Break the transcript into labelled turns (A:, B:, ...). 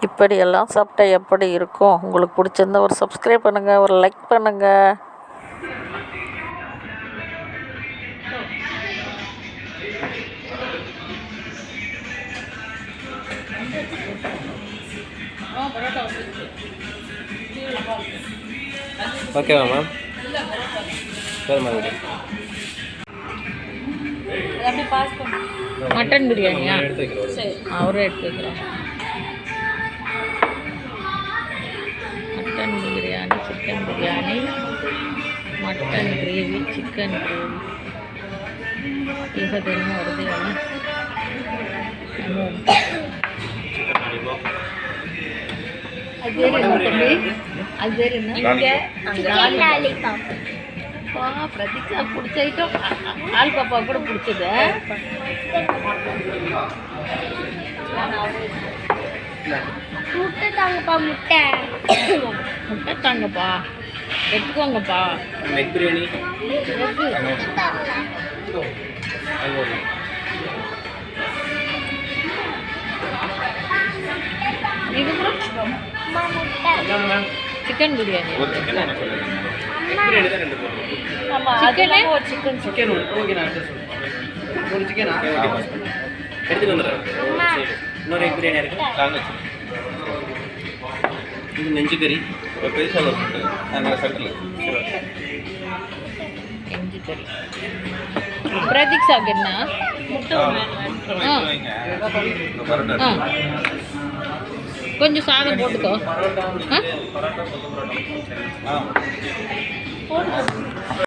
A: இப்படியெல்லாம் சாப்பிட்டா எப்படி இருக்கும்? உங்களுக்கு பிடிச்சிருந்தா ஒரு சப்ஸ்கிரைப் பண்ணுங்கள், ஒரு லைக் பண்ணுங்கள்.
B: ஓகேவா மேம்? சரி மேம்.
A: மட்டன் பிரியாணியா?
B: எடுத்து வைக்கிறோம்.
A: சரி, அவரே எடுத்து வைக்கிறோம். Mutton biryani, chicken biryani, mutton gravy, chicken gravy. ಈಗ ಏನು வருது பிரதீக்ஷா பிடிச்ச ஐட்டம் ஆள் பாப்பா கூட பிடிச்சது.
C: முட்டை தாங்கப்பா, முட்டை
A: முட்டை தாங்கப்பா, எடுத்துக்கோங்கப்பா.
B: எக் பிரியாணி
A: இது கூட சிக்கன் பிரியாணி. சிக்கனே ஒரு சிக்கன்
B: சிக்கன் ஓகே. நான் ஒரு சிக்கன் எடுத்துட்டு வந்துடுறேன். இன்னொரு எக் பிரியாணி இருக்கு. இது நெஞ்சு கறி பெருசாக சட்டில்
A: நெஞ்சு கறி. பிரதீக்ஷாக்கு என்ன? கொஞ்சம் சாதம் போட்டுக்கோ.
B: பரோட்டா